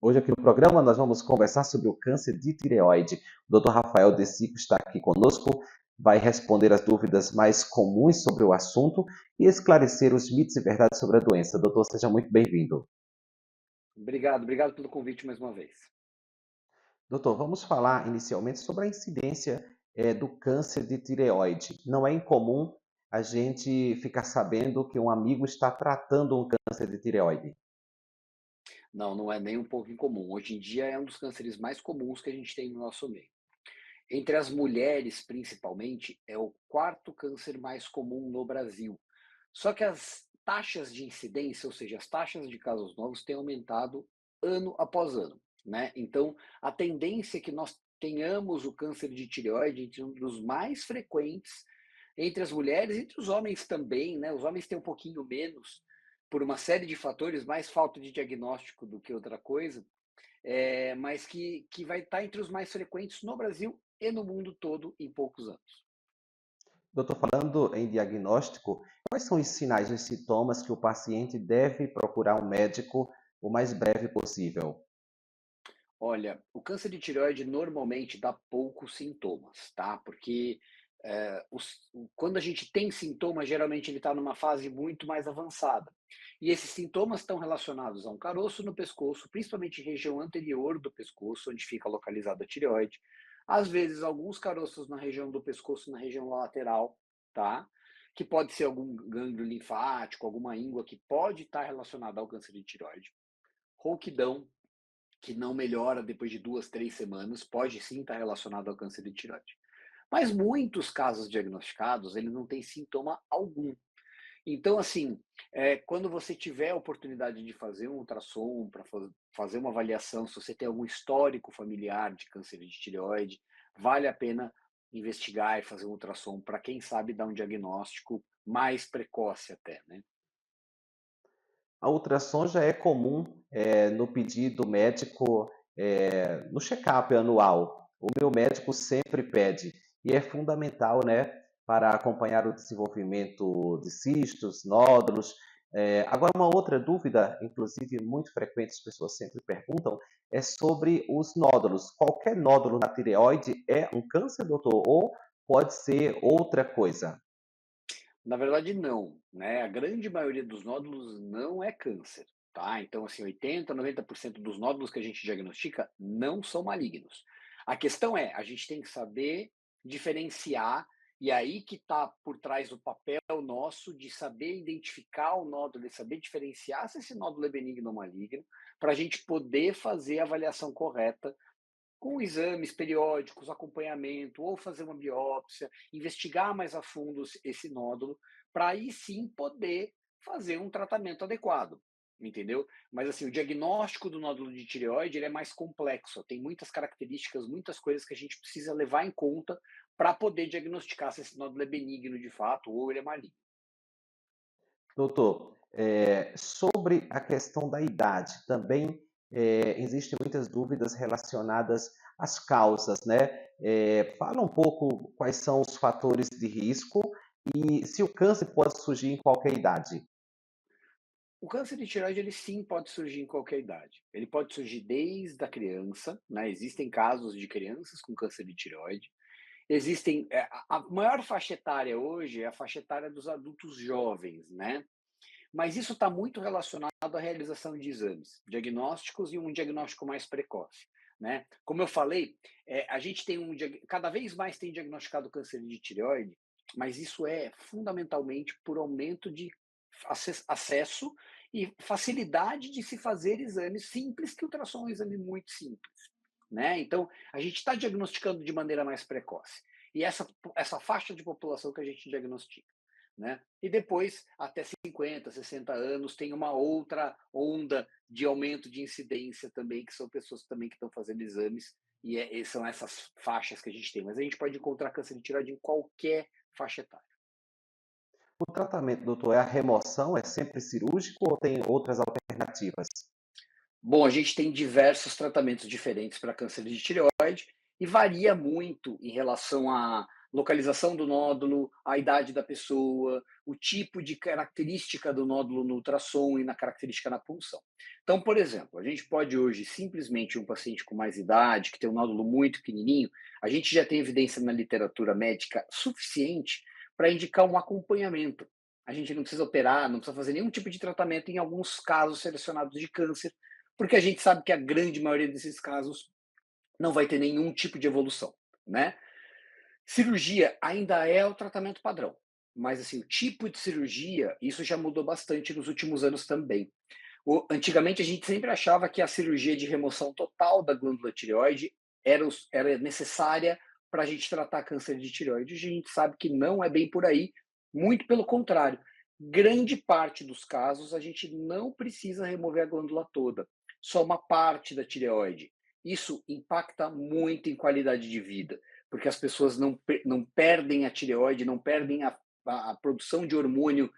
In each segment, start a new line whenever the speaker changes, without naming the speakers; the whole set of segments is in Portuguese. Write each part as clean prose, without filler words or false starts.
Hoje aqui no programa nós vamos conversar sobre o câncer de tireoide. O Dr. Rafael De Sico está aqui conosco, vai responder as dúvidas mais comuns sobre o assunto e esclarecer os mitos e verdades sobre a doença. Doutor, seja muito bem-vindo.
Obrigado pelo convite mais uma vez.
Doutor, vamos falar inicialmente sobre a incidência do câncer de tireoide. Não é incomum a gente ficar sabendo que um amigo está tratando um câncer de tireoide.
Não, não é nem um pouco incomum. Hoje em dia é um dos cânceres mais comuns que a gente tem no nosso meio. Entre as mulheres, principalmente, é o quarto câncer mais comum no Brasil. Só que as taxas de incidência, ou seja, as taxas de casos novos, têm aumentado ano após ano, né? Então, a tendência é que nós tenhamos o câncer de tireoide entre um dos mais frequentes entre as mulheres, entre os homens também, né? Os homens têm um pouquinho menos, por uma série de fatores, mais falta de diagnóstico do que outra coisa, mas que vai estar entre os mais frequentes no Brasil e no mundo todo em poucos anos.
Doutor, falando em diagnóstico, quais são os sinais, os sintomas que o paciente deve procurar um médico o mais breve possível?
Olha, o câncer de tireoide normalmente dá poucos sintomas, tá? Porque quando a gente tem sintomas, geralmente ele está numa fase muito mais avançada. E esses sintomas estão relacionados a um caroço no pescoço, principalmente região anterior do pescoço, onde fica localizada a tireoide. Às vezes, alguns caroços na região do pescoço, na região lateral, tá? Que pode ser algum gânglio linfático, alguma íngua que pode estar relacionada ao câncer de tireoide. Rouquidão, que não melhora depois de 2, 3 semanas, pode sim estar relacionado ao câncer de tireoide. Mas muitos casos diagnosticados, ele não tem sintoma algum. Então, assim, quando você tiver a oportunidade de fazer um ultrassom para fazer uma avaliação, se você tem algum histórico familiar de câncer de tireoide, vale a pena investigar e fazer um ultrassom para, quem sabe, dar um diagnóstico mais precoce até, né?
A ultrassom já é comum no pedido médico, no check-up anual. O meu médico sempre pede, e é fundamental, né, para acompanhar o desenvolvimento de cistos, nódulos. Agora, uma outra dúvida, inclusive muito frequente, as pessoas sempre perguntam, é sobre os nódulos. Qualquer nódulo na tireoide é um câncer, doutor? Ou pode ser outra coisa?
Na verdade, não, né? A grande maioria dos nódulos não é câncer, tá? Então, assim, 80, 90% dos nódulos que a gente diagnostica não são malignos. A questão é, a gente tem que saber diferenciar, e aí que está por trás do papel nosso de saber identificar o nódulo e saber diferenciar se esse nódulo é benigno ou maligno, para a gente poder fazer a avaliação correta com exames periódicos, acompanhamento, ou fazer uma biópsia, investigar mais a fundo esse nódulo, para aí sim poder fazer um tratamento adequado, entendeu? Mas assim, o diagnóstico do nódulo de tireoide ele é mais complexo, tem muitas características, muitas coisas que a gente precisa levar em conta para poder diagnosticar se esse nódulo é benigno de fato ou ele é maligno.
Doutor, sobre a questão da idade, também existem muitas dúvidas relacionadas às causas, né? Fala um pouco quais são os fatores de risco e se o câncer pode surgir em qualquer idade.
O câncer de tireoide, ele sim pode surgir em qualquer idade. Ele pode surgir desde a criança, né? Existem casos de crianças com câncer de tireoide. Existem, a maior faixa etária hoje é a faixa etária dos adultos jovens, né? Mas isso está muito relacionado à realização de exames diagnósticos e um diagnóstico mais precoce, né? Como eu falei, a gente tem cada vez mais tem diagnosticado câncer de tireoide, mas isso é fundamentalmente por aumento de acesso e facilidade de se fazer exames simples, que o ultrassom é um exame muito simples, né? Então, a gente está diagnosticando de maneira mais precoce. E essa faixa de população que a gente diagnostica, né? E depois, até 50, 60 anos, tem uma outra onda de aumento de incidência também, que são pessoas também que estão fazendo exames, e são essas faixas que a gente tem. Mas a gente pode encontrar câncer de tireoide em qualquer faixa etária.
O tratamento, doutor, é a remoção? É sempre cirúrgico ou tem outras alternativas?
Bom, a gente tem diversos tratamentos diferentes para câncer de tireoide e varia muito em relação localização do nódulo, a idade da pessoa, o tipo de característica do nódulo no ultrassom e na característica na punção. Então, por exemplo, a gente pode hoje simplesmente um paciente com mais idade, que tem um nódulo muito pequenininho, a gente já tem evidência na literatura médica suficiente para indicar um acompanhamento. A gente não precisa operar, não precisa fazer nenhum tipo de tratamento em alguns casos selecionados de câncer, porque a gente sabe que a grande maioria desses casos não vai ter nenhum tipo de evolução, né? Cirurgia ainda é o tratamento padrão, mas assim, o tipo de cirurgia, isso já mudou bastante nos últimos anos também. Antigamente a gente sempre achava que a cirurgia de remoção total da glândula tireoide era necessária para a gente tratar câncer de tireoide. Hoje a gente sabe que não é bem por aí, muito pelo contrário. Grande parte dos casos a gente não precisa remover a glândula toda, só uma parte da tireoide. Isso impacta muito em qualidade de vida, porque as pessoas não perdem a tireoide, não perdem a produção de hormônio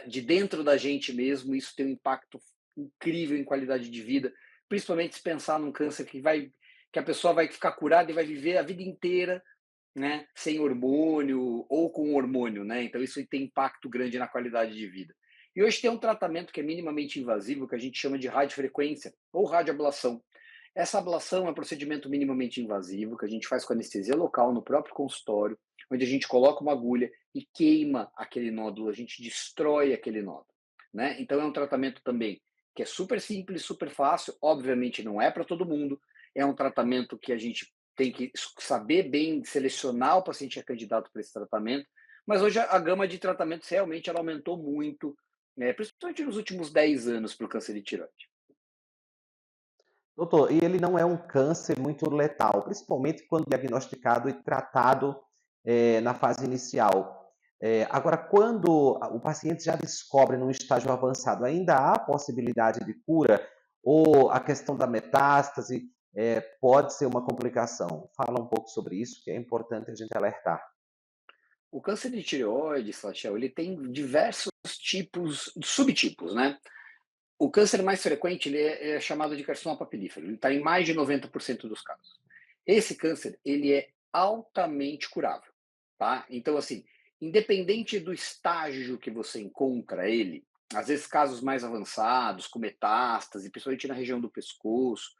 de dentro da gente mesmo. Isso tem um impacto incrível em qualidade de vida, principalmente se pensar num câncer que a pessoa vai ficar curada e vai viver a vida inteira, né, sem hormônio ou com hormônio, né? Então isso tem impacto grande na qualidade de vida. E hoje tem um tratamento que é minimamente invasivo, que a gente chama de radiofrequência ou radioablação. Essa ablação é um procedimento minimamente invasivo que a gente faz com anestesia local no próprio consultório, onde a gente coloca uma agulha e queima aquele nódulo, a gente destrói aquele nódulo, né? Então é um tratamento também que é super simples, super fácil, obviamente não é para todo mundo, é um tratamento que a gente tem que saber bem selecionar o paciente que é candidato para esse tratamento, mas hoje a gama de tratamentos realmente ela aumentou muito, né, principalmente nos últimos 10 anos para o câncer de tireoide.
Doutor, e ele não é um câncer muito letal, principalmente quando diagnosticado e tratado na fase inicial. Agora, quando o paciente já descobre num estágio avançado, ainda há possibilidade de cura? Ou a questão da metástase pode ser uma complicação? Fala um pouco sobre isso, que é importante a gente alertar.
O câncer de tireoide, Slachel, ele tem diversos tipos, subtipos, né? O câncer mais frequente ele é chamado de carcinoma papilífero. Ele está em mais de 90% dos casos. Esse câncer ele é altamente curável, tá? Então, assim, independente do estágio que você encontra ele, às vezes casos mais avançados, com metástase, principalmente na região do pescoço,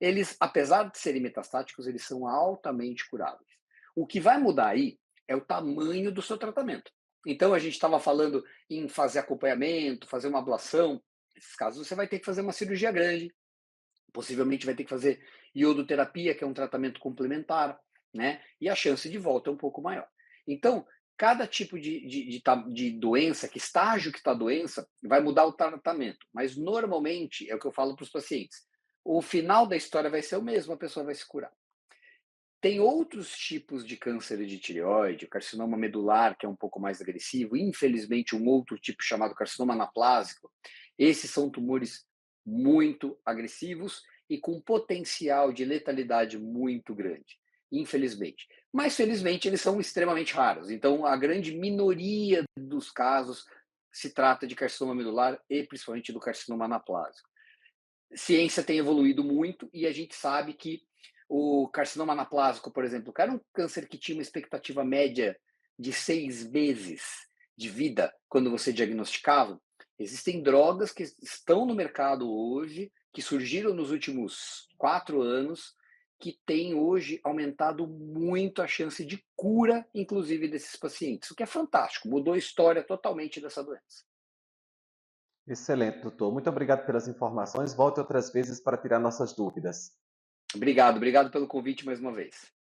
eles, apesar de serem metastáticos, eles são altamente curáveis. O que vai mudar aí é o tamanho do seu tratamento. Então, a gente estava falando em fazer acompanhamento, fazer uma ablação. Nesses casos, você vai ter que fazer uma cirurgia grande, possivelmente vai ter que fazer iodoterapia, que é um tratamento complementar, né? E a chance de volta é um pouco maior. Então, cada tipo de doença, que estágio que está a doença, vai mudar o tratamento. Mas, normalmente, é o que eu falo para os pacientes, o final da história vai ser o mesmo, a pessoa vai se curar. Tem outros tipos de câncer de tireoide, o carcinoma medular, que é um pouco mais agressivo, infelizmente um outro tipo chamado carcinoma anaplásico. Esses são tumores muito agressivos e com potencial de letalidade muito grande, infelizmente. Mas felizmente eles são extremamente raros. Então a grande minoria dos casos se trata de carcinoma medular e principalmente do carcinoma anaplásico. Ciência tem evoluído muito e a gente sabe que o carcinoma anaplásico, por exemplo, que era um câncer que tinha uma expectativa média de 6 meses de vida quando você diagnosticava. Existem drogas que estão no mercado hoje, que surgiram nos últimos 4 anos, que têm hoje aumentado muito a chance de cura, inclusive, desses pacientes, o que é fantástico, mudou a história totalmente dessa doença.
Excelente, doutor. Muito obrigado pelas informações. Volte outras vezes para tirar nossas dúvidas.
Obrigado pelo convite mais uma vez.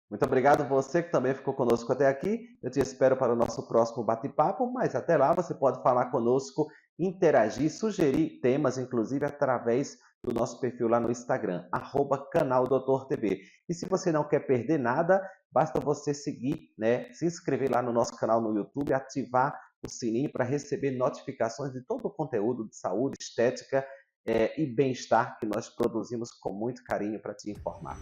Muito obrigado você que também ficou conosco até aqui. Eu te espero para o nosso próximo bate-papo, mas até lá você pode falar conosco, interagir, sugerir temas, inclusive através do nosso perfil lá no Instagram, @canal Doutor TV. E se você não quer perder nada, basta você seguir, né, se inscrever lá no nosso canal no YouTube, ativar o sininho para receber notificações de todo o conteúdo de saúde, estética e bem-estar que nós produzimos com muito carinho para te informar.